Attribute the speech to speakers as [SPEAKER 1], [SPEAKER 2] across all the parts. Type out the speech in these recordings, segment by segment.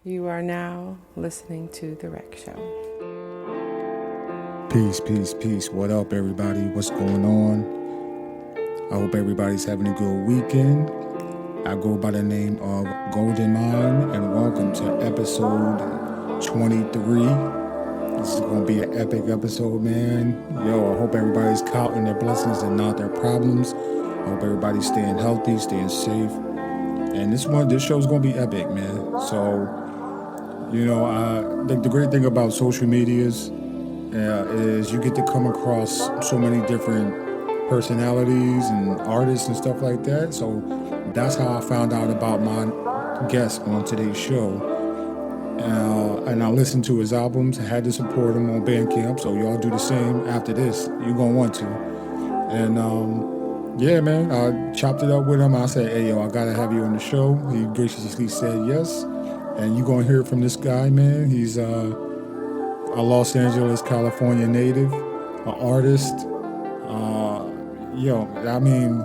[SPEAKER 1] You are now listening to The Rec Show.
[SPEAKER 2] Peace, peace, peace. What up, everybody? What's going on? I hope everybody's having a good weekend. I go by the name of Gldnmnd, and welcome to episode 23. This is going to be an epic episode, man. Yo, I hope everybody's counting their blessings and not their problems. I hope everybody's staying healthy, staying safe. And this show's going to be epic, man. So, the great thing about social media is you get to come across so many different personalities and artists and stuff like that. So that's how I found out about my guest on today's show. And I listened to his albums. I had to support him on Bandcamp. So y'all do the same after this. You're going to want to. And yeah, man, I chopped it up with him. I said, hey, yo, I got to have you on the show. He graciously said yes. And you're going to hear from this guy, man. He's a Los Angeles, California native, an artist. Man,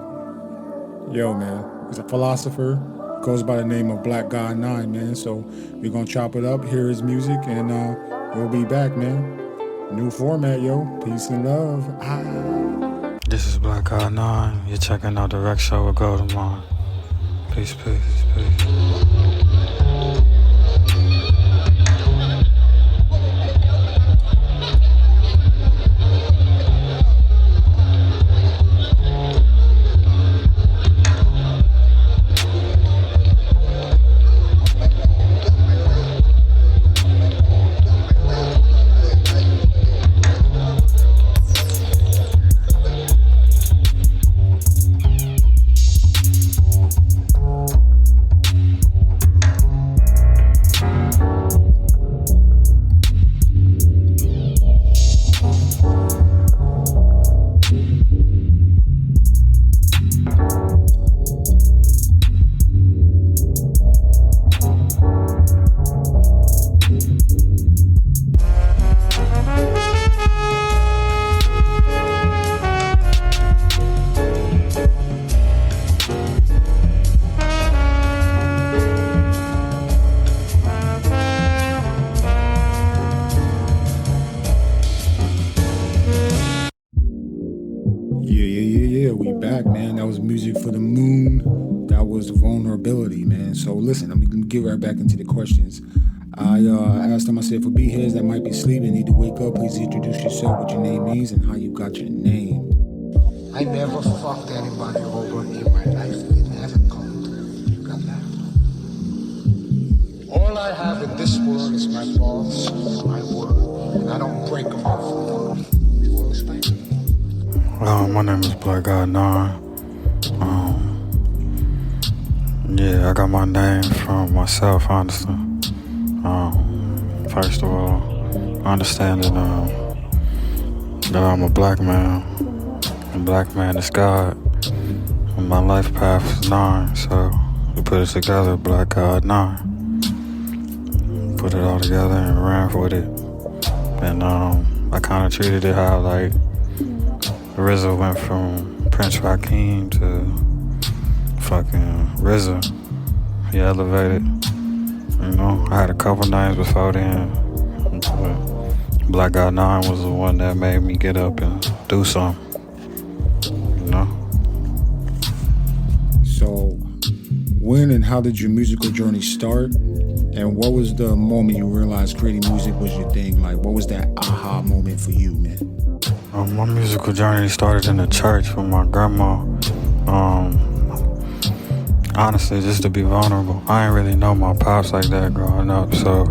[SPEAKER 2] he's a philosopher. Goes by the name of Blkgod9, man. So we're going to chop it up, hear his music, and we'll be back, man. New format, yo. Peace and love.
[SPEAKER 3] This is Blkgod9. You're checking out The Rec Show with Gldnmnd. Peace, peace, peace.
[SPEAKER 2] We back, man. That was Music for the Moon. That was Vulnerability, man. So listen, let me get right back into the questions. I asked him, I said, for B-heads that might be sleeping, need to wake up, please introduce yourself, what your name means, and how you got your name.
[SPEAKER 4] I never fucked anybody over in my life. It hasn't come. You got that? All I have in this world is my thoughts, my word, and I don't break them off. You will explain?
[SPEAKER 3] My name is Blkgod9. Yeah, I got my name from myself, honestly. First of all, understanding that I'm a black man. A black man is God. And my life path is 9, so we put it together, Blkgod9. Put it all together and ran with it. And I kind of treated it how, like, RZA went from Prince Rakeem to fucking RZA. He elevated. I had a couple names before then. Blkgod9 was the one that made me get up and do something.
[SPEAKER 2] So, when and how did your musical journey start? And what was the moment you realized creating music was your thing? Like, what was that aha moment for you, man?
[SPEAKER 3] My musical journey started in the church with my grandma. Honestly, just to be vulnerable. I didn't really know my pops like that growing up, so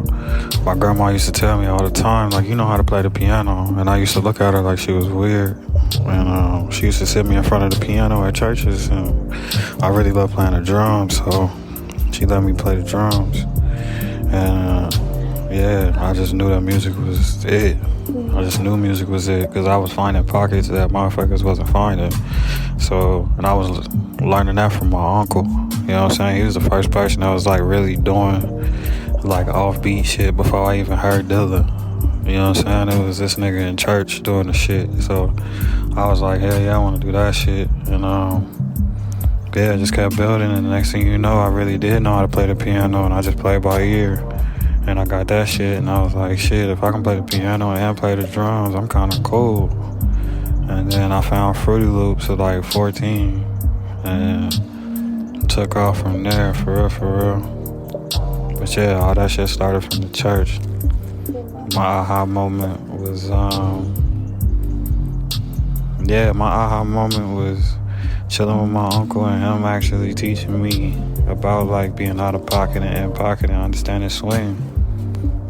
[SPEAKER 3] my grandma used to tell me all the time, like, you know how to play the piano, and I used to look at her like she was weird, and she used to sit me in front of the piano at churches, and I really loved playing the drums, so she let me play the drums, and yeah, I just knew that music was it. I just knew music was it, because I was finding pockets that motherfuckers wasn't finding. So, and I was learning that from my uncle. You know what I'm saying? He was the first person that was like really doing like offbeat shit before I even heard Dilla. You know what I'm saying? It was this nigga in church doing the shit. So I was like, hell yeah, I want to do that shit. And yeah, I just kept building. And the next thing you know, I really did know how to play the piano, and I just played by ear. And I got that shit, and I was like, shit, if I can play the piano and play the drums, I'm kind of cool. And then I found Fruity Loops at like 14, and took off from there, for real. But yeah, all that shit started from the church. My aha moment was, chilling with my uncle and him actually teaching me about like being out of pocket and in pocket and understanding swing.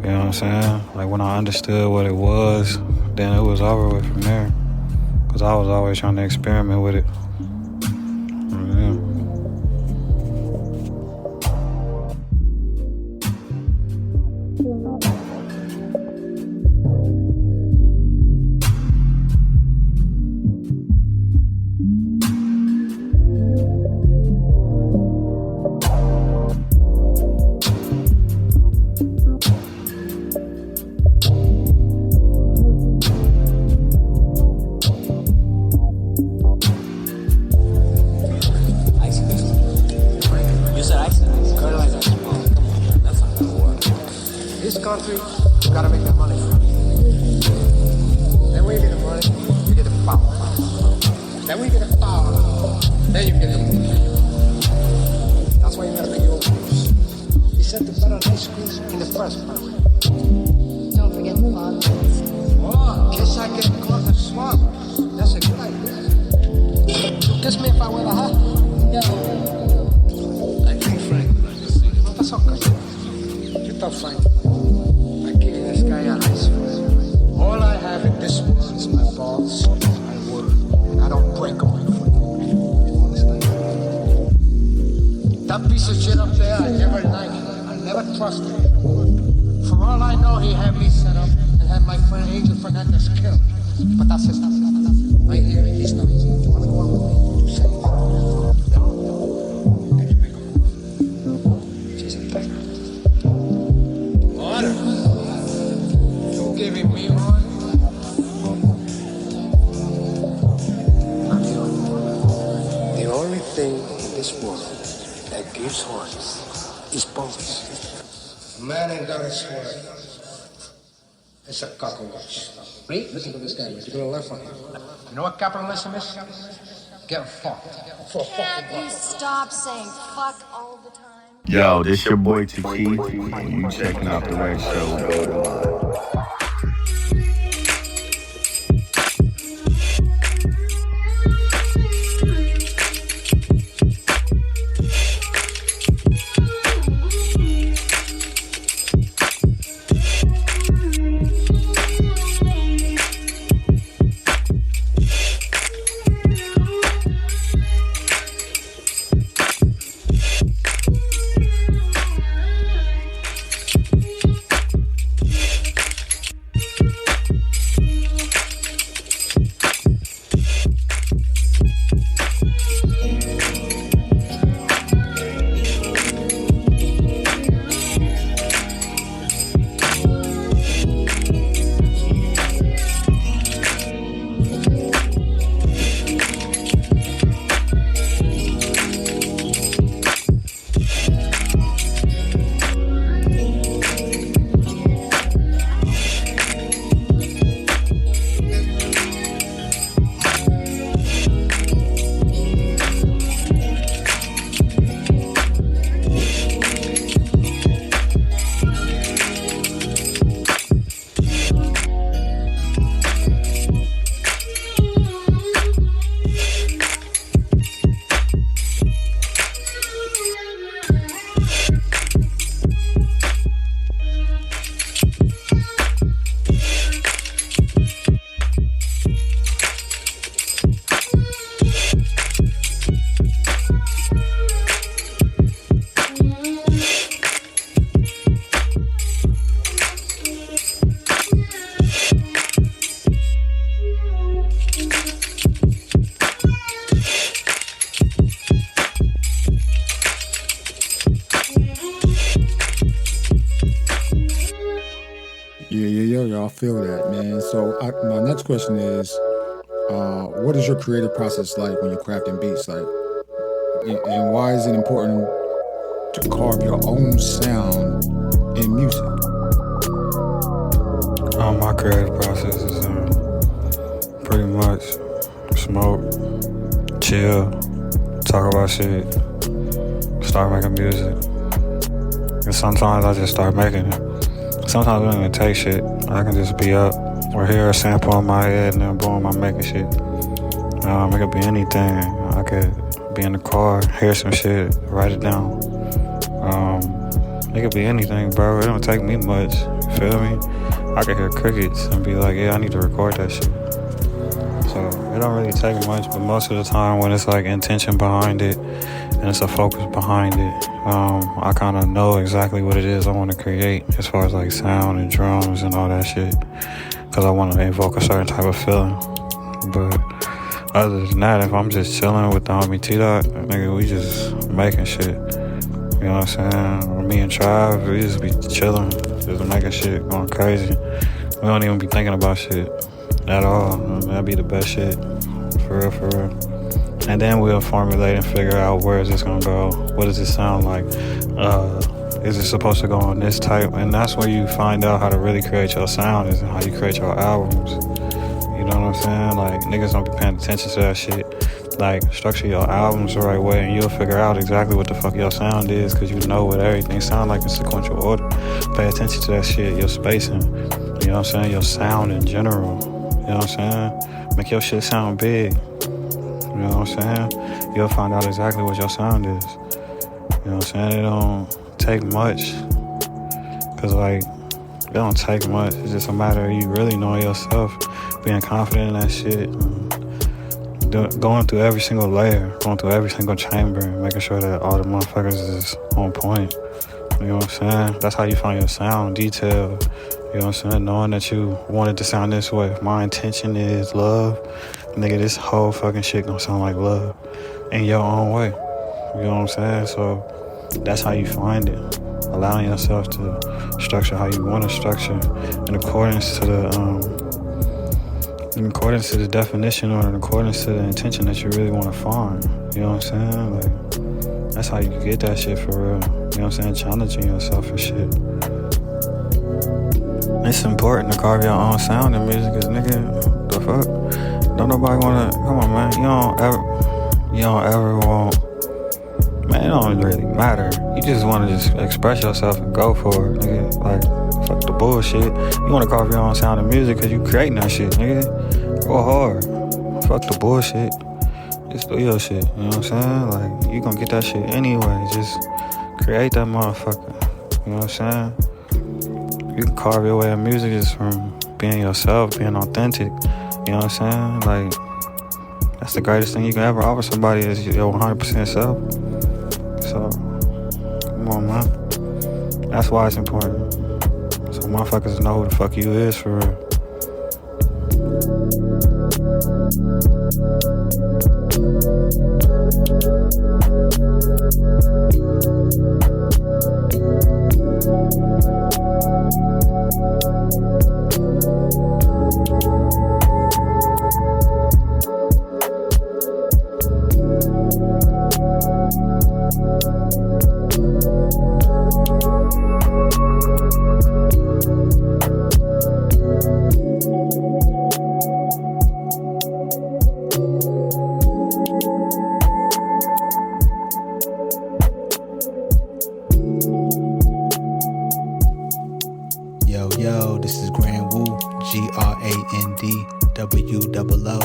[SPEAKER 3] You know what I'm saying? Like when I understood what it was, then it was over with from there. Cause I was always trying to experiment with it. Yeah.
[SPEAKER 5] Country, you gotta make that money. Then when you get the money, you get the power. Then when you get the power, then you get the money. That's why you gotta pay your bills. He said the better high schools in the first place.
[SPEAKER 6] Don't forget the politics.
[SPEAKER 5] Oh, kiss I get caught in swamp. That's a good idea. Kiss me if I wear the hat.
[SPEAKER 6] No.
[SPEAKER 5] I think Frank would like to see it. Well, that's okay. You tell Frank. This guy on ice. All I have in this world is my balls, my word, and I don't break them. You understand? That piece of shit up there, I never liked him. I never trusted him. For all I know, he had me set up and had my friend Angel Fernandez killed. But that's it. Right here, he's not. You wanna go out with me? You say it. No. Then you make him. She's a tiger. Order. Giving me one. The only thing in this world that gives horns is bones. Man ain't got a swear. It's a cockroach. Read? Listen to this guy. You're gonna learn from him. You know what capitalism is? Get fucked. For a fucking
[SPEAKER 6] Can't you
[SPEAKER 5] buck.
[SPEAKER 6] stop saying fuck all the time?
[SPEAKER 7] Yo, this your boy Taki. You checking out the right show, Gldnmnd.
[SPEAKER 2] I feel that, man. So my next question is, what is your creative process like when you're crafting beats? Like, and why is it important to carve your own sound in music?
[SPEAKER 3] all my creative processes pretty much smoke, chill, talk about shit, start making music. And sometimes I just start making it. Sometimes it don't even take shit. I can just be up or hear a sample in my head and then boom, I'm making shit. It could be anything. I could be in the car, hear some shit, write it down. It could be anything, bro. It don't take me much. You feel me? I could hear crickets and be like, yeah, I need to record that shit. So it don't really take much, but most of the time when it's like intention behind it and it's a focus behind it, I kind of know exactly what it is I want to create as far as like sound and drums and all that shit, because I want to invoke a certain type of feeling. But other than that, if I'm just chilling with the homie T-Dot, nigga, we just making shit. You know what I'm saying? Or me and Tribe, we just be chilling, just making shit, going crazy. We don't even be thinking about shit at all. That'd be the best shit. For real, for real. And then we'll formulate and figure out where is this gonna go? What does it sound like? Is it supposed to go on this type? And that's where you find out how to really create your sound, is how you create your albums. You know what I'm saying? Like, niggas don't be paying attention to that shit. Like, structure your albums the right way and you'll figure out exactly what the fuck your sound is, because you know what everything sound like in sequential order. Pay attention to that shit, your spacing, you know what I'm saying? Your sound in general, you know what I'm saying? Make your shit sound big, you know what I'm saying? You'll find out exactly what your sound is, you know what I'm saying? It don't take much, because like, it don't take much. It's just a matter of you really knowing yourself, being confident in that shit, going through every single layer, going through every single chamber, and making sure that all the motherfuckers is on point. You know what I'm saying? That's how you find your sound, detail. You know what I'm saying? Knowing that you want it to sound this way. If my intention is love, nigga, this whole fucking shit gonna sound like love in your own way. You know what I'm saying? So that's how you find it. Allowing yourself to structure how you want to structure in accordance to the definition or in accordance to the intention that you really want to find. You know what I'm saying? Like, that's how you get that shit for real. You know what I'm saying? Challenging yourself and shit. It's important to carve your own sound in music, cause nigga, the fuck? Don't nobody wanna, come on man, you don't ever want, man, it don't really matter. You just wanna just express yourself and go for it, nigga. Like, fuck the bullshit. You wanna carve your own sound in music cause you creating that shit, nigga. Go hard. Fuck the bullshit. Just do your shit, you know what I'm saying? Like, you gonna get that shit anyway. Just create that motherfucker. You know what I'm saying? You can carve your way in music just from being yourself, being authentic. You know what I'm saying? Like, that's the greatest thing you can ever offer somebody is your 100% self. So, come on, man. That's why it's important. So motherfuckers know who the fuck you is for real.
[SPEAKER 8] Yo, this is Grand Woo, GRANDWOO,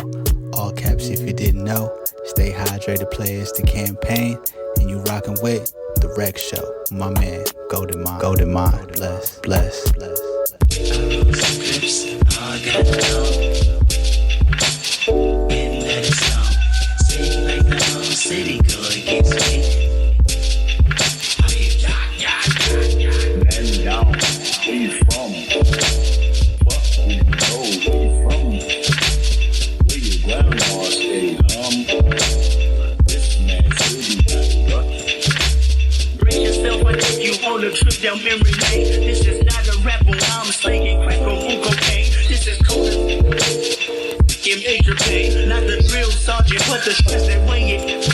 [SPEAKER 8] all caps if you didn't know. Stay hydrated, players, the campaign, and you rockin' with The Rec Show. My man, Gldnmnd, bless.
[SPEAKER 9] City girl against me.
[SPEAKER 7] Man down, where you from? What you know, where you from? Where your grandma stay, This man city got lucky.
[SPEAKER 9] Bring yourself, I take you on a trip down memory lane. This is not a rap where I'm slanging crack or cocaine. This is cold. Give major pain, not the drill sergeant, but the stress that weigh it.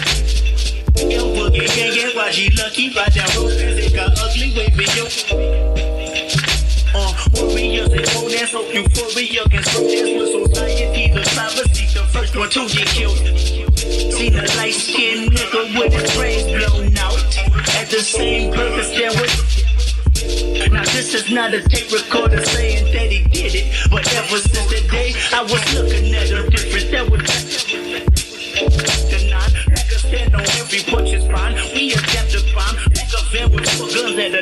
[SPEAKER 9] Yo, boogie, yeah, Raji lucky, ride down road, it got ugly, waving yo. Warriors and old dance, so euphoria can slow dance with society. The privacy, the first one to get killed. Seen a light-skinned nigga with his brains blown out at the same burger stand with. Now this is not a tape recorder saying that he did it, but ever since the day I was looking at him different, that was Blkgod9. Niggas stand on every punch is fine. We adapt to crime. Back a van with 4 guns at a.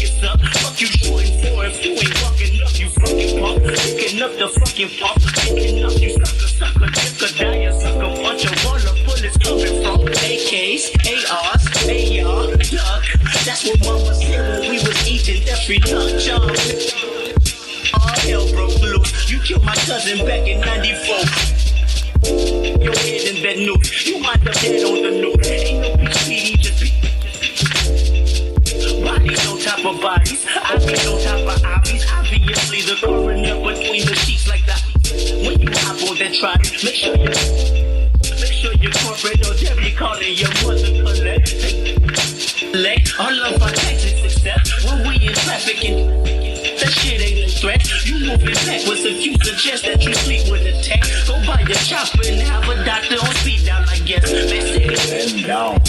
[SPEAKER 9] It's up. Fuck you shooting for if you ain't walking up, you fucking punk. Picking up the fucking pump. Picking up you sucker, Blkgod9, you sucker. Bunch of water bullets coming from AKs, ARs, AR, duck. That's what mama said when we was eating every lunch. All hell broke loose. You killed my cousin back in 94. Your head in that nuke. You wind up dead on the nuke. Ain't no PCD, just be. Bodies on top of bodies. I be on top of obbies. Obviously the coroner between the sheets like that. When you hop on that trolley, make sure your corporate or Debbie calling your mother collect. All of our taxes success. When we in traffic and that shit ain't a threat. You moving backwards if you suggest that you sleep with a tech. Go buy your chopper and have a doctor on speed down, I guess. That's it.
[SPEAKER 7] And down.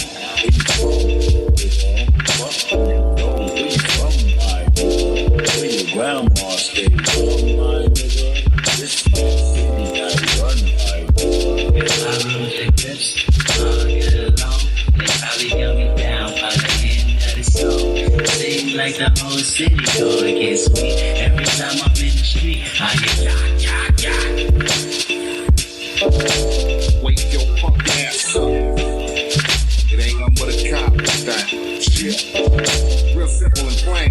[SPEAKER 7] Where your grandma stay? My nigga, this city got run like.
[SPEAKER 9] If I really take this, I'll get along. They probably got me down by the end of the song. Seems like the whole city go against me. Every time I'm in the street, I get yacht.
[SPEAKER 4] Wake your punk ass up. It ain't nothing but a cop this time. Shit. Real simple and plain.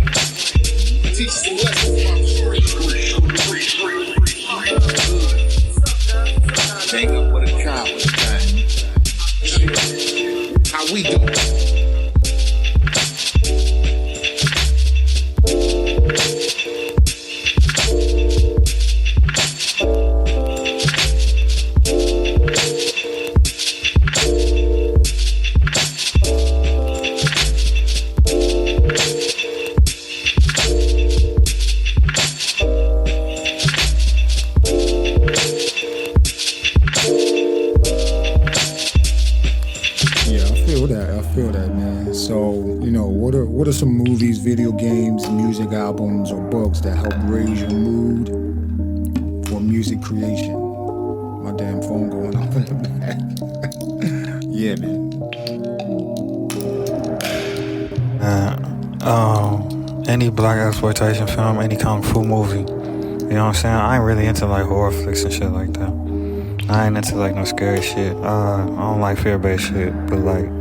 [SPEAKER 4] Teach us a lesson about the street. It ain't nothing but a cop this time. Shit. How we do?
[SPEAKER 2] I feel that, man. So, what are some movies, video games, music albums, or books that help raise your mood for music creation? My damn phone going off in the back. Yeah, man.
[SPEAKER 3] Any black exploitation film, any kung fu movie. You know what I'm saying? I ain't really into like horror flicks and shit like that. I ain't into like no scary shit. I don't like fear-based shit, but like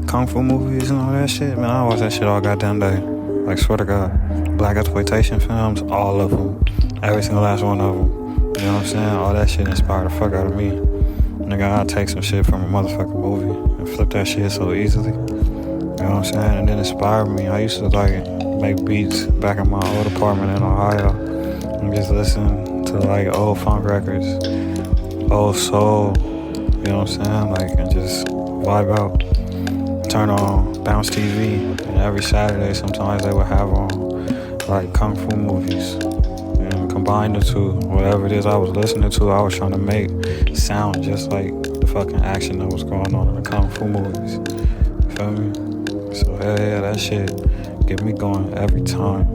[SPEAKER 3] kung fu movies and all that shit, man, I watch that shit all goddamn day. Like, swear to God. Black exploitation films, all of them. Every single last one of them. You know what I'm saying? All that shit inspired the fuck out of me. Nigga, I'll take some shit from a motherfucking movie and flip that shit so easily. You know what I'm saying? And then inspired me. I used to like make beats back in my old apartment in Ohio and just listen to like old funk records, old soul, you know what I'm saying? Like, and just vibe out. Turn on Bounce TV, and every Saturday sometimes they would have on like kung fu movies and combine the two. Whatever it is I was listening to, I was trying to make sound just like the fucking action that was going on in the kung fu movies. You feel me? So hell yeah, that shit get me going every time.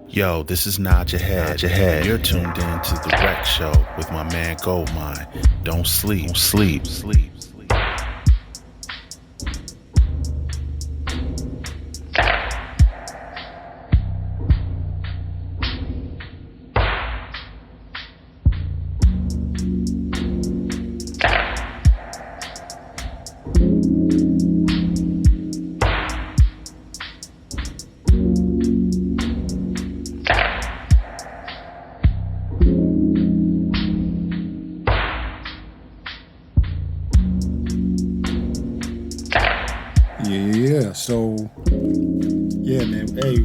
[SPEAKER 10] Yo, this is Nod Your Head. You're tuned in to The Wreck Show with my man Gldnmnd. Don't sleep.
[SPEAKER 2] Yeah. So, yeah, man. Hey,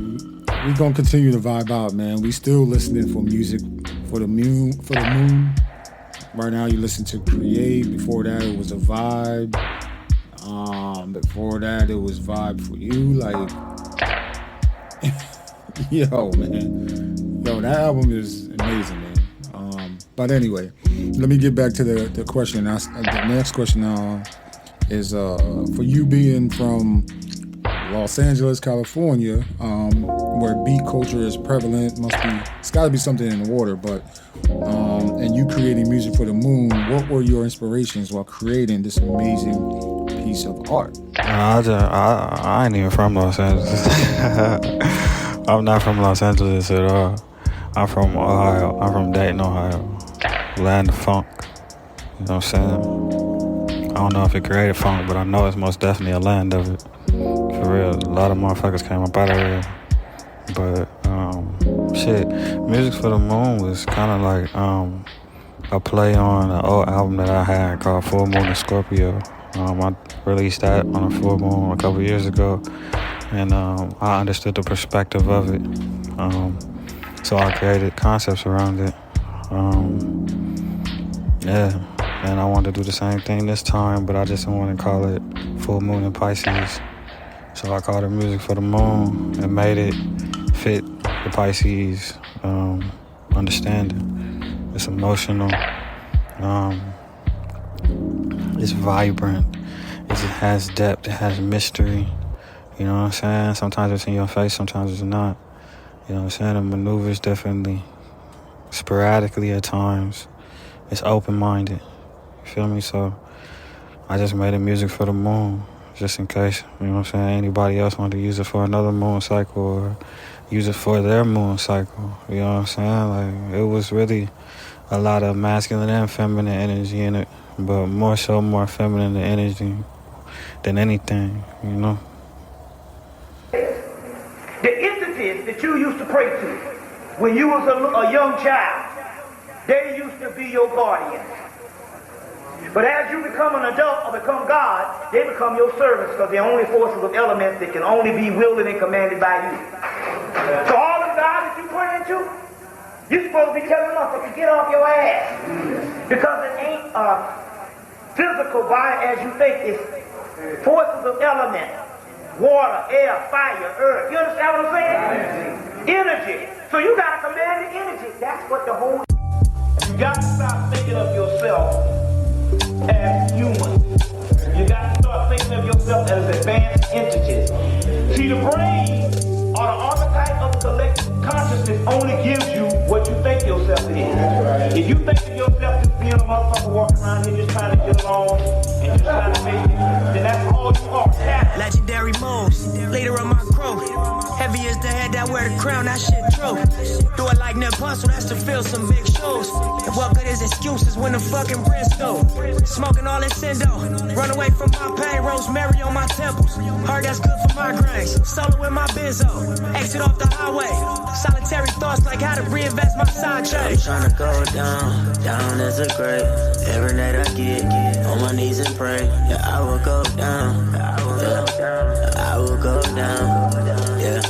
[SPEAKER 2] we gonna continue to vibe out, man. We still listening for music for the moon. Right now, you listen to Create. Before that, it was a vibe. Before that, it was Vibe for You. Like, yo, man. Yo, that album is amazing, man. But anyway, let me get back to the question. The next question is for you being from Los Angeles, California, where beat culture is prevalent. It's got to be something in the water. But and you creating music for the moon. What were your inspirations while creating this amazing piece of art?
[SPEAKER 3] I ain't even from Los Angeles. I'm not from Los Angeles at all. I'm from Ohio. I'm from Dayton, Ohio. Land of funk. You know what I'm saying? I don't know if it created funk, but I know it's most definitely a land of it. For real. A lot of motherfuckers came up out of there. But, Music for the Moon was kind of like a play on an old album that I had called Full Moon and Scorpio. I released that on a full moon a couple years ago, and I understood the perspective of it. So I created concepts around it. And I wanted to do the same thing this time, but I just didn't want to call it Full Moon in Pisces. So I called it Music for the Moon and made it fit the Pisces understanding. It's emotional. It's vibrant. It just has depth. It has mystery. You know what I'm saying? Sometimes it's in your face, sometimes it's not. You know what I'm saying? It maneuvers differently, sporadically at times. It's open-minded. You feel me? So I just made it music for the moon, just in case, you know what I'm saying, anybody else wanted to use it for another moon cycle or use it for their moon cycle. You know what I'm saying? Like, it was really a lot of masculine and feminine energy in it, but more feminine energy than anything, you know?
[SPEAKER 11] The entities that you used to pray to when you was a young child, they used to be your guardians. But as you become an adult or become God, they become your servants, because they're only forces of elements that can only be wielded and commanded by you. So all the God that you praying to, you're supposed to be telling us to get off your ass. Because it ain't physical body as you think. It's forces of elements. Water, air, fire, earth. You understand what I'm saying? Energy. So you got to command the energy. That's what the whole... You got to stop thinking of yourself as human. You got to start thinking of yourself as advanced entities. See, the brain or the archetype of collective consciousness only gives you what you think yourself is. If you think of yourself as being a motherfucker walking around here just trying to get along and just trying to make it, then that's all you are.
[SPEAKER 12] Legendary moves, leader of my crew. Heavy is the head that wear the crown, that shit true. Do it like Nepal, that's to fill some big shoes. And what good is excuses when the fucking rent's due? Smoking all this Indo, run away from my pain, rosemary on my temples. Heart that's good for migraines, solo with my benzo. Exit off the highway, solitary thoughts like how to reinvest my side chain.
[SPEAKER 13] I'm tryna go down, down as a grave. Every night I get on my knees and pray. Yeah, I will go down, I will go down, yeah.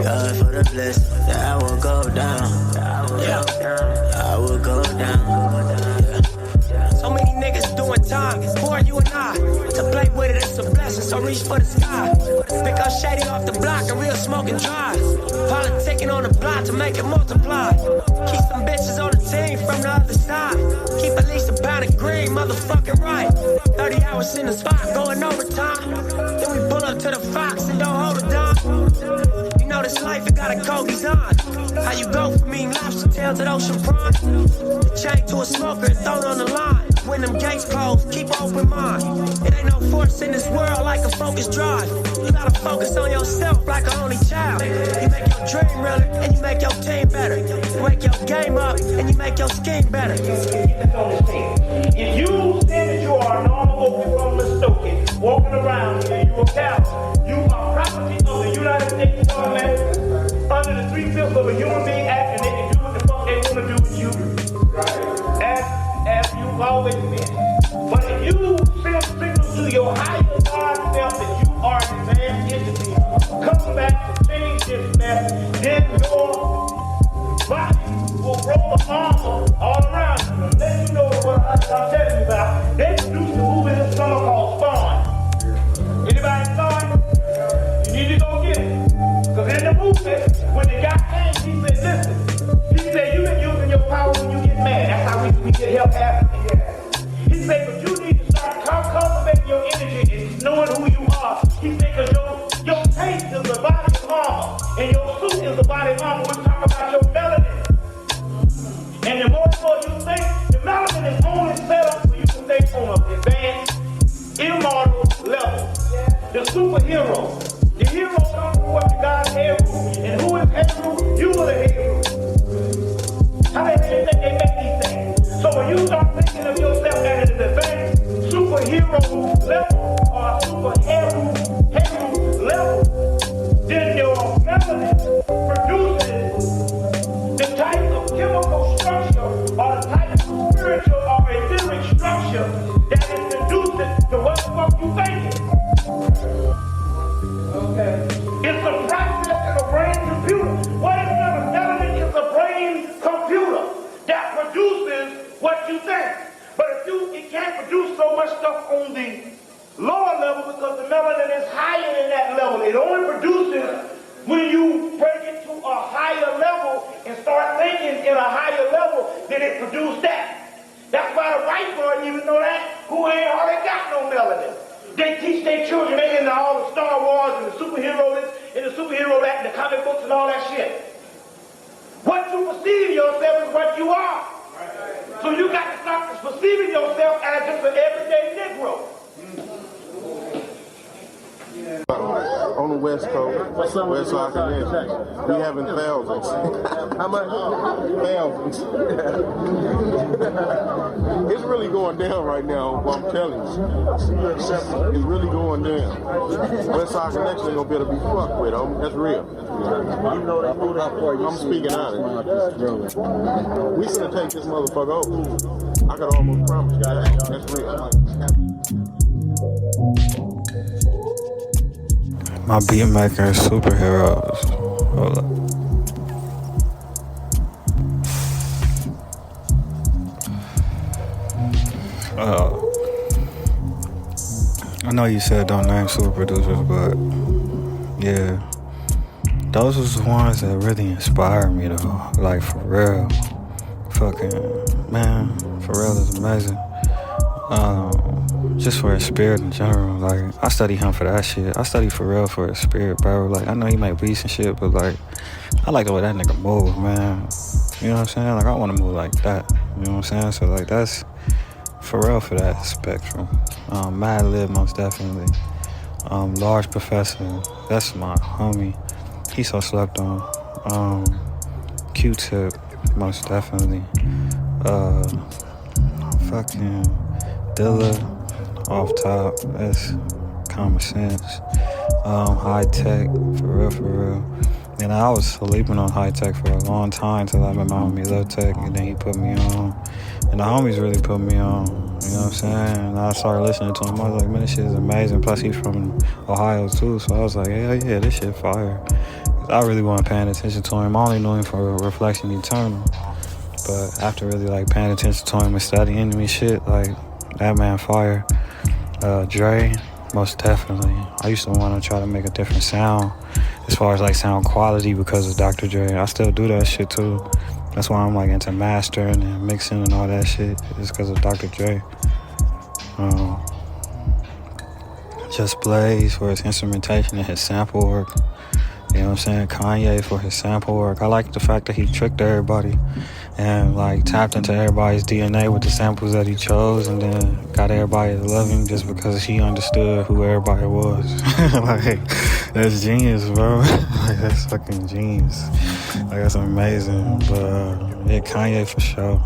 [SPEAKER 13] God for the blessing, yeah, I will go down, yeah, I will go down, yeah.
[SPEAKER 12] So many niggas doing time, who are you and I? To play with it, it's a blessing, so reach for the sky. Pick up shady off the block, a real smoking drive. Politicking on the block to make it multiply. Keep some bitches on the team from the other side. Keep at least a pound of green, motherfucking right. 30 hours in the spot, going overtime. Then we pull up to the Fox and don't hold it down. You know this life, it got a cold design. How you go from eating lobster tail to the ocean prawn? The chain to a smoker and throw it on the line. When them gates close, keep an open mind. It ain't no force in this world like a focus drive. You gotta focus on yourself like an only child. You make your dream realer and you make your team better. You wake your game up and you make your scheme better.
[SPEAKER 11] If you say that you are a normal open from Muskoka, walking around here, you a cow. You are property of the United States government under the 3/5 of a human being act, and they can do what the fuck they want to do with you. As you've always been. of armor all around you. Let you know what I'm telling you about. They produced a movie this summer called Spawn. Anybody saw it? You need to go get it. Because in the movie, when the guy came, he said, listen, he said, you been using your power when you get mad. That's how we get help after the gas. He said, but you need to start cultivating your energy and knowing who you are. He said, because your taste is the body armor, and your suit is the body armor. We're talking about your melanin. And the more you think, the melanin is only set up for you to stay on an advanced, immortal level. The superhero. The hero comes from what the God Heru. And who is Heru? You are the Heru. How the hell do you think they make these things? So when you start thinking of yourself as an advanced superhero level or superhero level, then your melanin produces the type of chemical structure or the type of spiritual or etheric structure that is conducive to what the fuck you thinking. Okay. It's a process in a brain computer. What is melanin? Is a brain computer that produces what you think. But it can't produce so much stuff on the lower level because the melanin is higher than that level. It only produces when you break it to a higher level and start thinking in a higher level, then it produces that. That's why the white boy, even know that, who ain't hardly got no melanin. They teach their children, they into all the Star Wars and the superheroes and the superhero that, the comic books and all that shit. What you perceive yourself is what you are. So you got to stop perceiving yourself as just an everyday Negro.
[SPEAKER 14] On the West Coast, West Side Convention, we having thousands. How much? Thousands. It's really going down right now, I'm telling you. It's really going down. West Side Connection ain't gonna be able to be fucked with. That's real. I'm speaking out of it. We finna take this motherfucker over. I could almost promise you that. That's real.
[SPEAKER 3] My beat maker is superheroes. Hold up. I know you said don't name super producers, but yeah, those was the ones that really inspired me though. Like for real. Fucking man, for real is amazing. Just for his spirit in general. Like, I study him for that shit. I study for real for his spirit, bro. Like, I know he make beats and shit, but like, I like the way that nigga move, man. You know what I'm saying? Like, I want to move like that. You know what I'm saying? So like, that's for real for that spectrum. Mad Lib, most definitely. Large Professor, that's my homie. He so slept on. Q-Tip, most definitely. Fucking Dilla. Off top, that's common sense. High Tech, for real. And I was sleeping on High Tech for a long time till I met my homie Low Tech, and then he put me on. And the homies really put me on, you know what I'm saying? And I started listening to him. I was like, man, this shit is amazing. Plus, he's from Ohio too, so I was like, hell yeah, this shit fire. I really wasn't paying attention to him. I only knew him for Reflection Eternal. But after really like paying attention to him and studying me shit, like, that man fire. Dre, most definitely. I used to want to try to make a different sound as far as like sound quality because of Dr. Dre. I still do that shit too. That's why I'm like into mastering and mixing and all that shit. It's because of Dr. Dre. Just Blaze for his instrumentation and his sample work. You know what I'm saying? Kanye for his sample work. I like the fact that he tricked everybody and like tapped into everybody's DNA with the samples that he chose, and then got everybody to love him just because he understood who everybody was. Like, that's genius, bro. Like, that's fucking genius. Like, that's amazing. But yeah, Kanye for sure.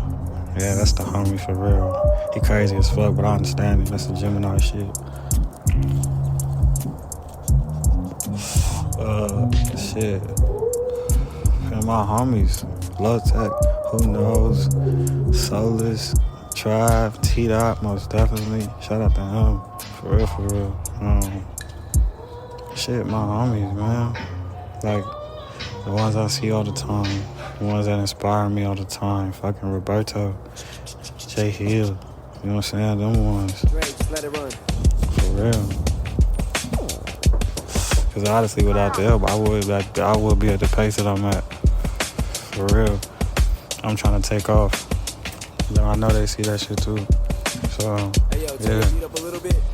[SPEAKER 3] Yeah, that's the homie for real. He crazy as fuck, but I understand him. That's the Gemini shit. Shit. And my homies, Low Tech, Who Knows, Soulless, Tribe, T-Dot, most definitely. Shout out to him. For real. Shit, my homies, man. Like, the ones I see all the time. The ones that inspire me all the time. Fucking Roberto, Jay Hill. You know what I'm saying? Them ones.
[SPEAKER 12] Let it run.
[SPEAKER 3] For real. Because honestly, without the help, I would be at the pace that I'm at. For real. I'm trying to take off. But I know they see that shit too. So, yeah.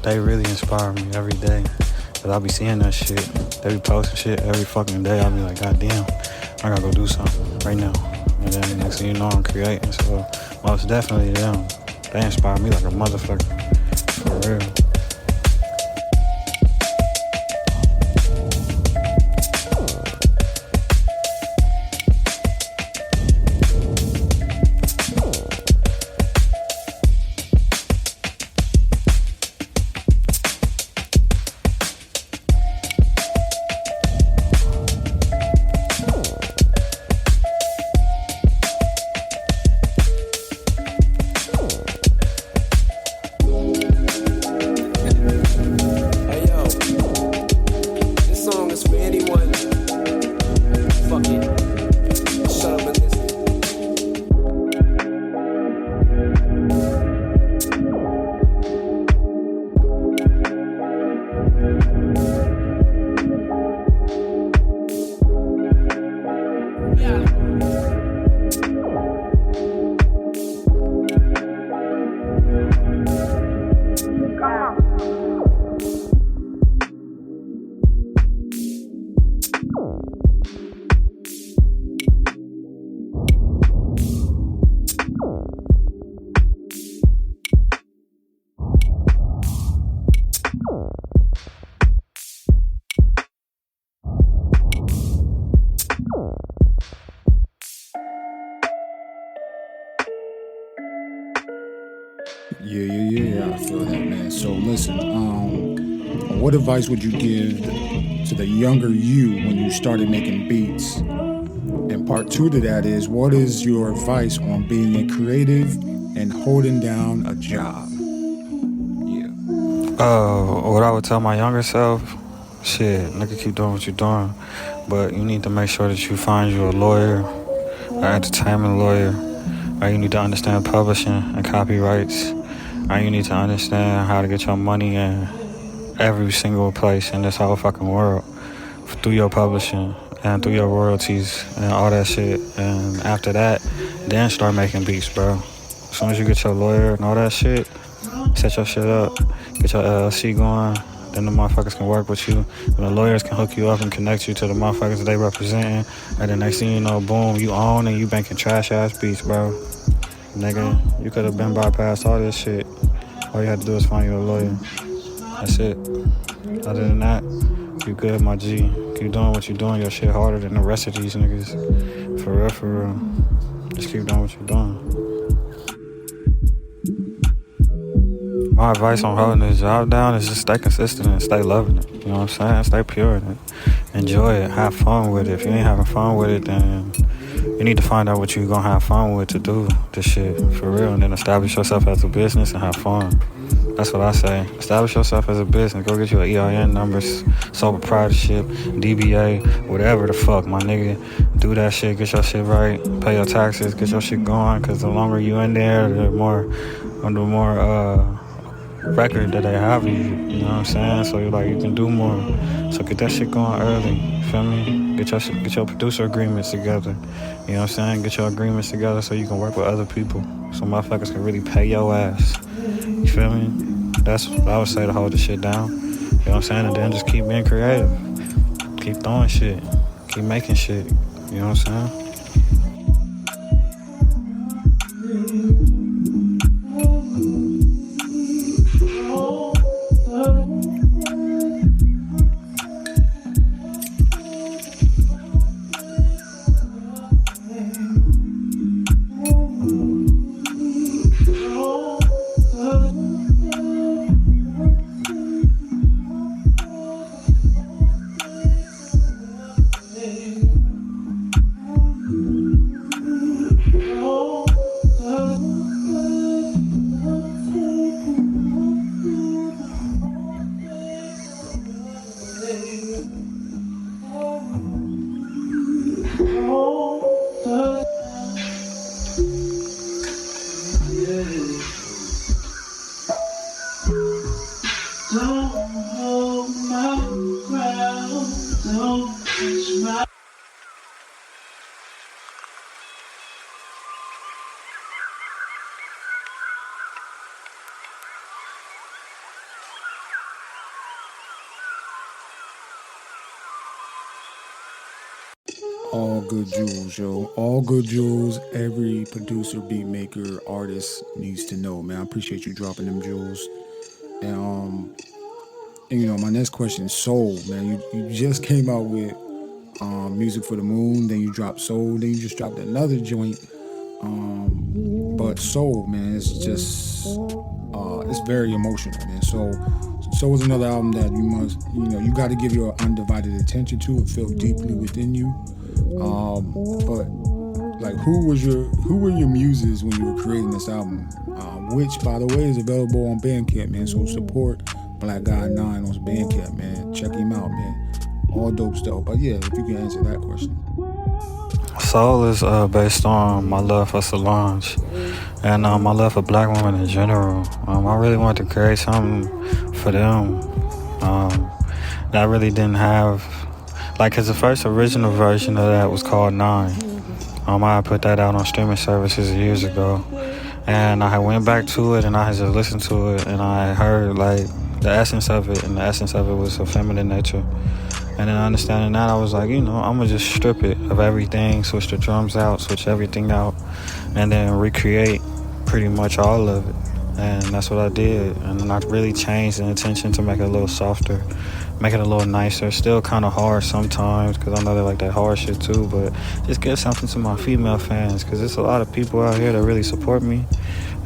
[SPEAKER 3] They really inspire me every day. Because I be seeing that shit. They be posting shit every fucking day. I'll be like, God damn, I gotta go do something right now. And then the next thing you know, I'm creating. So, most definitely them. They inspire me like a motherfucker. For real.
[SPEAKER 2] Yeah, I feel that, man. So listen, what advice would you give to the younger you when you started making beats? And part 2 to that is, what is your advice on being a creative and holding down a job? Yeah.
[SPEAKER 3] What I would tell my younger self, shit, nigga, keep doing what you're doing, but you need to make sure that you find you a lawyer, an entertainment lawyer, or you need to understand publishing and copyrights, or you need to understand how to get your money in every single place in this whole fucking world through your publishing and through your royalties and all that shit. And after that, then start making beats, bro. As soon as you get your lawyer and all that shit, set your shit up, get your LLC going, then the motherfuckers can work with you. And the lawyers can hook you up and connect you to the motherfuckers that they representing. And the next thing you know, boom, you own and you banking trash ass beats, bro. Nigga, you could have been bypassed all this shit. All you had to do is find you a lawyer. That's it. Other than that, you good, my G. Keep doing what you're doing. Your shit harder than the rest of these niggas. For real, for real. Just keep doing what you're doing. My advice on holding this job down is just stay consistent and stay loving it. You know what I'm saying? Stay pure in it. Enjoy it. Have fun with it. If you ain't having fun with it, then you need to find out what you're going to have fun with to do this shit. For real. And then establish yourself as a business and have fun. That's what I say. Establish yourself as a business. Go get you an EIN number, sole proprietorship, DBA, whatever the fuck, my nigga. Do that shit. Get your shit right. Pay your taxes. Get your shit going. Because the longer you in there, the more record that they have you know what I'm saying? So you can do more. So get that shit going early, you feel me? Get your producer agreements together. You know what I'm saying? Get your agreements together so you can work with other people. So motherfuckers can really pay your ass. You feel me? That's what I would say to hold the shit down. You know what I'm saying? And then just keep being creative. Keep throwing shit. Keep making shit. You know what I'm saying?
[SPEAKER 9] Don't hold my ground. Don't touch my.
[SPEAKER 2] All good jewels, yo. All good jewels. Every producer, beat maker, artist needs to know, man. I appreciate you dropping them jewels. And you know, my next question is soul, man. You just came out with music for the moon, then you dropped soul, then you just dropped another joint. But soul, man, it's just it's very emotional, man. Soul is another album that you must, you got to give your undivided attention to. It felt deeply within you. But like, who were your muses when you were creating this album? Which, by the way, is available on Bandcamp, man. So support Blkgod9 on Bandcamp, man. Check him out, man. All dope stuff. But yeah, if you can answer that question.
[SPEAKER 3] Soul is based on my love for Solange and my love for black women in general. I really wanted to create something for them that I really didn't have. Like, cause the first original version of that was called 9. I put that out on streaming services years ago, and I went back to it and I just listened to it and I heard like the essence of it, and the essence of it was a feminine nature. And then understanding that, I was like, I'm gonna just strip it of everything, switch the drums out, switch everything out, and then recreate pretty much all of it. And that's what I did. And then I really changed the intention to make it a little softer, make it a little nicer. Still kind of hard sometimes, because I know they like that hard shit too, but just give something to my female fans, because there's a lot of people out here that really support me,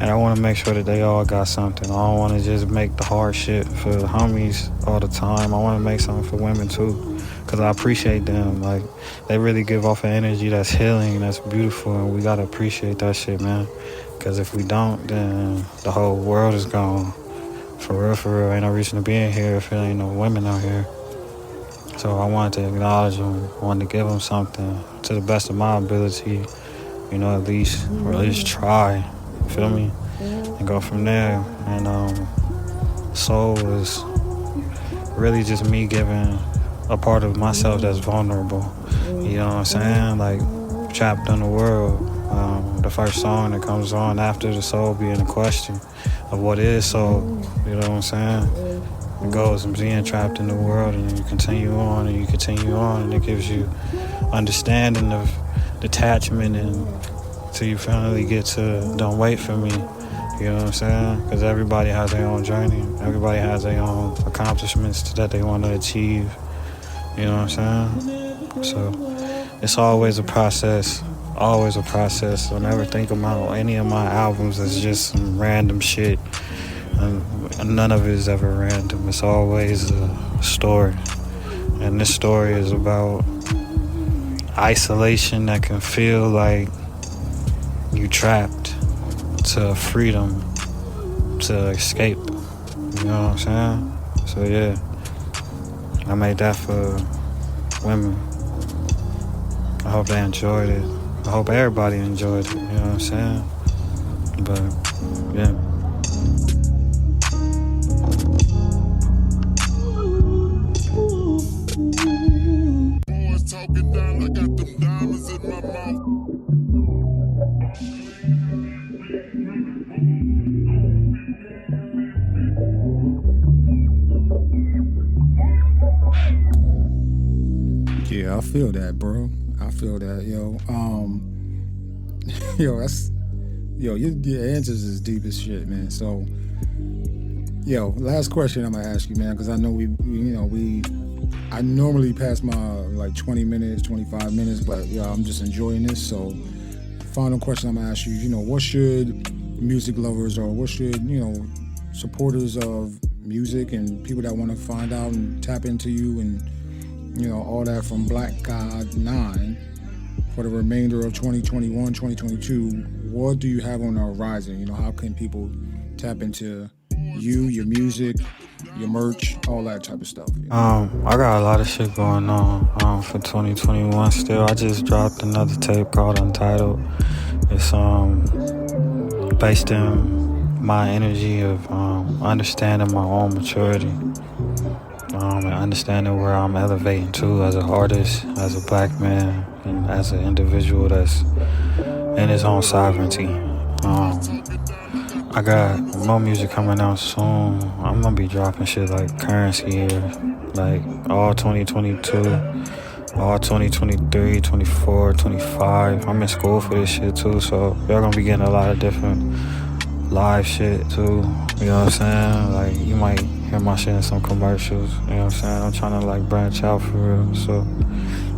[SPEAKER 3] and I want to make sure that they all got something. I don't want to just make the hard shit for the homies all the time. I want to make something for women too, because I appreciate them. Like, they really give off an energy that's healing, that's beautiful, and we got to appreciate that shit, man. Because if we don't, then the whole world is gone. For real, ain't no reason to be in here if there ain't no women out here. So I wanted to acknowledge them, I wanted to give them something to the best of my ability, at least, or at least try, you feel me? And go from there. And soul is really just me giving a part of myself that's vulnerable. You know what I'm saying? Like, trapped in the world. The first song that comes on after the soul being a question of what is soul, you know what I'm saying? It goes from being trapped in the world, and you continue on, and you continue on, and it gives you understanding of detachment, and till you finally get to don't wait for me, you know what I'm saying? Because everybody has their own journey, everybody has their own accomplishments that they want to achieve, you know what I'm saying? So it's always a process. Always a process. Don't ever think about any of my albums as just some random shit. And none of it is ever random. It's always a story. And this story is about isolation that can feel like you trapped, to freedom, to escape. You know what I'm saying? So yeah, I made that for women. I hope they enjoyed it. I hope everybody enjoyed it, you know what I'm saying? But, yeah.
[SPEAKER 14] Boys talking down, I got them diamonds in my mouth.
[SPEAKER 2] Yeah, I feel that, bro. I feel that, yo. Your answers is deep as shit, man. So, last question I'm gonna ask you, man, because I know I normally pass my like 20 minutes, 25 minutes, but I'm just enjoying this. So, final question I'm gonna ask you, what should music lovers, or what should supporters of music and people that want to find out and tap into you and all that from Blkgod9 for the remainder of 2021, 2022, what do you have on the horizon? How can people tap into you, your music, your merch, all that type of stuff?
[SPEAKER 3] I got a lot of shit going on for 2021 still. I just dropped another tape called Untitled. It's based in my energy of understanding my own maturity, and understanding where I'm elevating to as an artist, as a black man, and as an individual that's in his own sovereignty. I got more music coming out soon. I'm gonna be dropping shit like Currency here, like all 2022, all 2023, 24, 25. I'm in school for this shit too, so y'all gonna be getting a lot of different live shit too. You know what I'm saying? Like you might hear my shit in some commercials. You know what I'm saying? I'm trying to like branch out for real. So,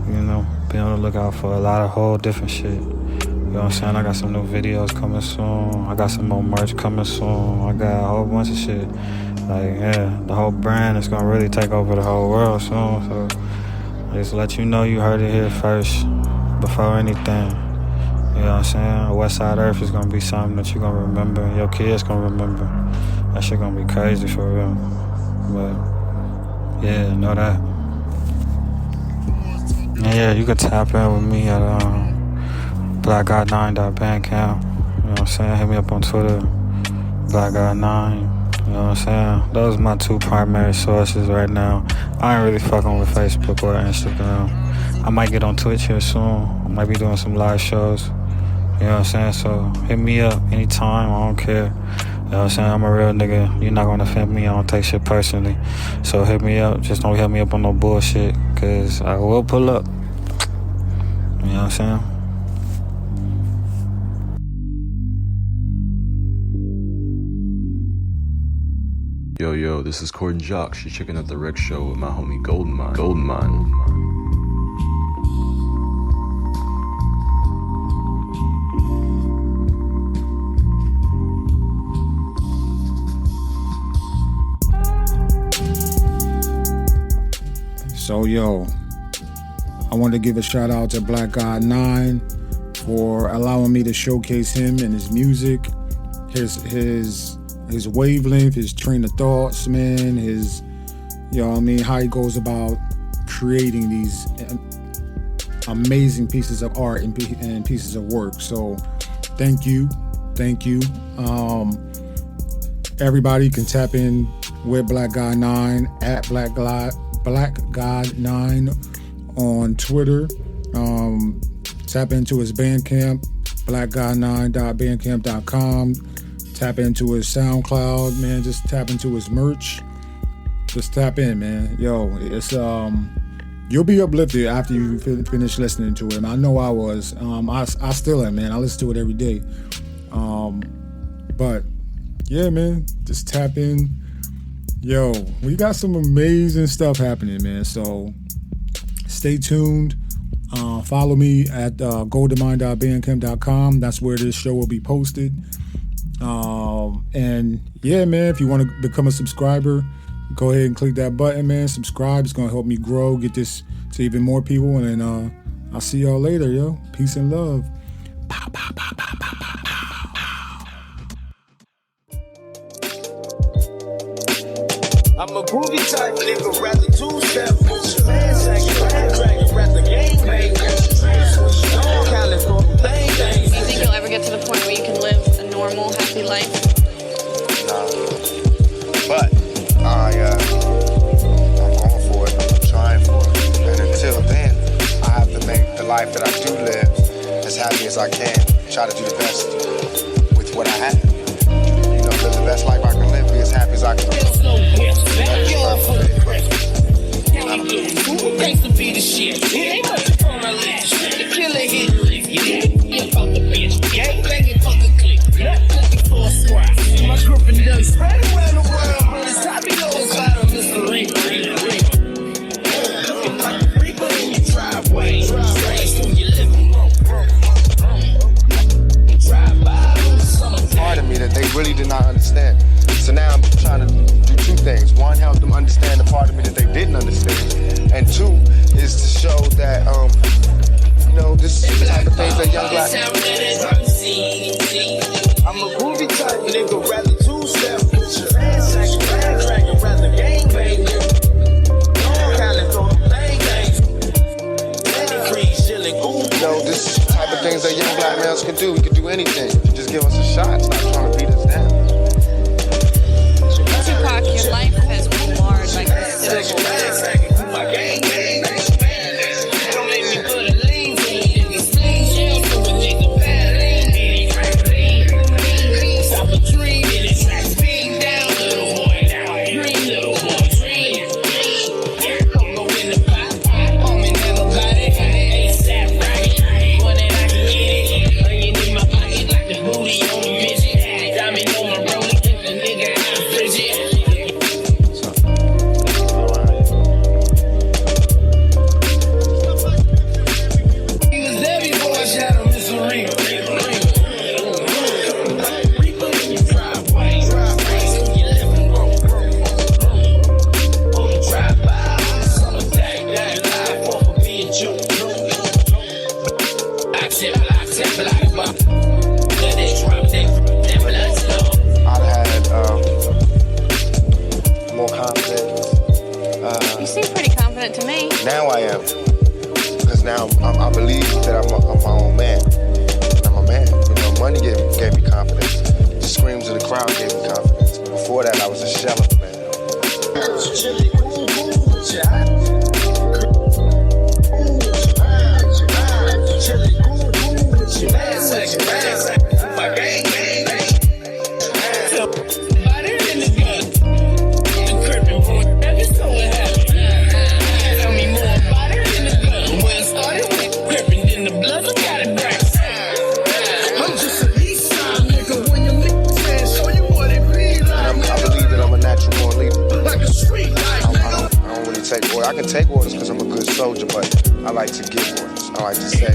[SPEAKER 3] you know, be on the lookout for a lot of whole different shit. You know what I'm saying? I got some new videos coming soon. I got some more merch coming soon. I got a whole bunch of shit. Like, yeah, the whole brand is gonna really take over the whole world soon. So, just let you know you heard it here first, before anything. You know what I'm saying? Westside Earth is gonna be something that you're gonna remember. Your kids gonna remember. That shit gonna be crazy for real. But, yeah, know that. And yeah, you can tap in with me at, Blkgod9.bandcamp. You know what I'm saying? Hit me up on Twitter, Blkgod9. You know what I'm saying? Those are my two primary sources right now. I ain't really fucking with Facebook or Instagram. I might get on Twitch here soon. I might be doing some live shows. You know what I'm saying? So hit me up anytime. I don't care. You know what I'm saying? I'm a real nigga. You're not gonna offend me. I don't take shit personally. So hit me up. Just don't hit me up on no bullshit, cause I will pull up. You know what I'm saying?
[SPEAKER 15] Yo, this is Corden Jock. You're checking out the Rec Show with my homie Gldnmnd.
[SPEAKER 2] So, yo, I want to give a shout out to Blkgod9 for allowing me to showcase him and his music, his wavelength, his train of thoughts, man, his, you know what I mean, how he goes about creating these amazing pieces of art and pieces of work. So thank you. Everybody can tap in with Blkgod9 at Blkgod9 on Twitter. Tap into his Bandcamp, Blkgod9.bandcamp.com. Tap into his SoundCloud, man. Just tap into his merch. Just tap in, man. Yo, it's you'll be uplifted after you finish listening to it. And I know I was. I still am, man. I listen to it every day. But yeah, man. Just tap in. Yo, we got some amazing stuff happening, man. So stay tuned. Follow me at Gldnmnd.bandcamp.com. That's where this show will be posted. And yeah, man, if you want to become a subscriber, go ahead and click that button, man. Subscribe. It's going to help me grow, get this to even more people. And then I'll see y'all later, yo. Peace and love. Pow, pow, pow, pow, pow, pow, pow, pow.
[SPEAKER 12] I'm a groovy type nigga, rather two-step. Rather gang-bang. California, bang.
[SPEAKER 6] Do you think you'll ever get to the point where you can live a normal, happy life?
[SPEAKER 14] No. But I'm going for it. I'm trying for it. And until then, I have to make the life that I do live as happy as I can. Try to do the best with what I have. You know, live the best life I can live, be as happy as I can.
[SPEAKER 12] Thanks to be the shit. Ain't much on my list. The killer hit list. Yeah, fuck the bitch. Gang banging, fuck the click. Looking for a squad. My group and them spread around the world, but it's top you know it's out of Mr. Ring. Looking like a reaper in your driveway. Strays through your living room. Drive by on the summer.
[SPEAKER 14] Part of me that they really did not understand. So now I'm trying to do two things. One, help them understand the part of me that they didn't understand. And two, is to show that, you know, this is the type of things that young black
[SPEAKER 12] I'm a groovy type nigga, rather two-step. Rather gang-bang.
[SPEAKER 14] You know, this is the type of things that young black males can do. We can do anything. Just give us a shot. Stop trying to beat us down. more confident.
[SPEAKER 6] You seem pretty confident to me.
[SPEAKER 14] Now I am. Because now I believe that I'm my own man. I'm a man. You know, money gave me confidence. The screams of the crowd gave me confidence. Before that, I was a shell of a man. I can take orders because I'm a good soldier, but I like to give orders. I like to say.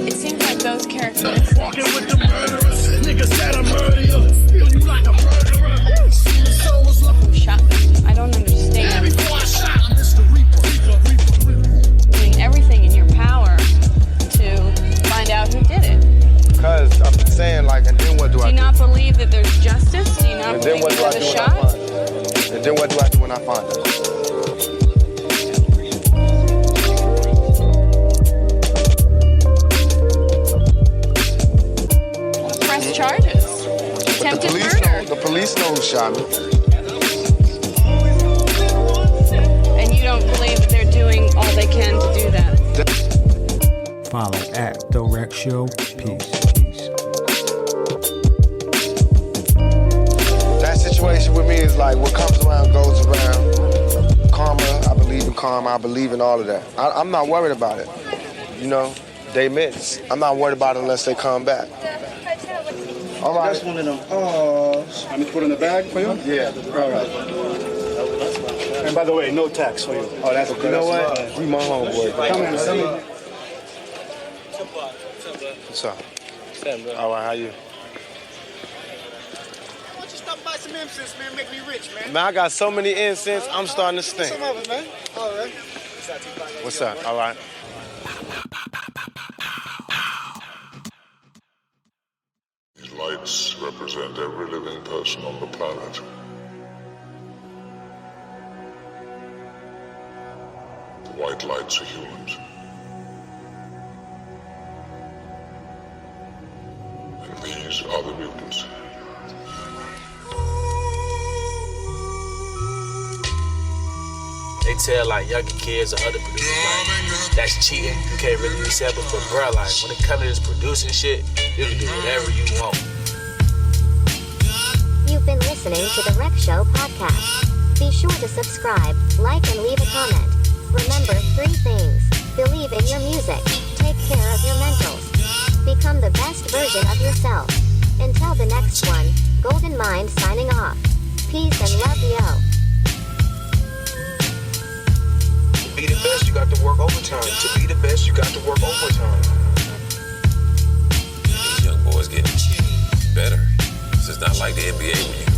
[SPEAKER 6] It seems like those characters.
[SPEAKER 9] Walking with the murderers, niggas that are murderers. Feel you like a murderer.
[SPEAKER 6] Shot them. I don't understand. Doing everything in your power to find out who did it.
[SPEAKER 14] Because I've been saying, like, and then what do I do?
[SPEAKER 6] Do you not believe that there's justice? Do you not believe that there's a shot?
[SPEAKER 14] And then what do I do when I find it?
[SPEAKER 6] Press charges. Attempted murder.
[SPEAKER 14] The police know who shot me.
[SPEAKER 6] And you don't believe that they're doing all they can to do that?
[SPEAKER 16] Follow at The Rec Show. Peace.
[SPEAKER 14] That situation with me is like what comes around goes around. Karma, I believe in karma. I believe in all of that. I'm not worried about it. You know, they miss. I'm not worried about it unless they come back. All right.
[SPEAKER 17] That's one of them. Oh, I need to put in the bag for you?
[SPEAKER 14] Yeah.
[SPEAKER 17] All right. And by the way, no tax for you. Oh, that's okay.
[SPEAKER 14] You know what? You my homeboy.
[SPEAKER 17] Come in.
[SPEAKER 14] What's up? All right, how you?
[SPEAKER 17] Why don't you stop by some incense, man? Make me rich, man.
[SPEAKER 14] Man, I got so many incense, I'm starting to stink.
[SPEAKER 17] Some of it, man. All right.
[SPEAKER 14] What's up? All right.
[SPEAKER 18] These lights represent every living person on the planet. The white lights are humans. And these are the mutants.
[SPEAKER 19] They tell like younger kids or other producers like that's cheating, you can't really accept it, but bruh, like when it comes to this producing shit, you can do whatever you want.
[SPEAKER 20] You've been listening to the Rec Show podcast. Be sure to subscribe, like, and leave a comment. Remember 3 things. Believe in your music. Take care of your mentals. Become the best version of yourself. Until the next one, Gldnmnd signing off. Peace and love, yo.
[SPEAKER 19] To be the best, you got to work overtime. To be the best, you got to work overtime. These young boys getting better. This is not like the NBA when you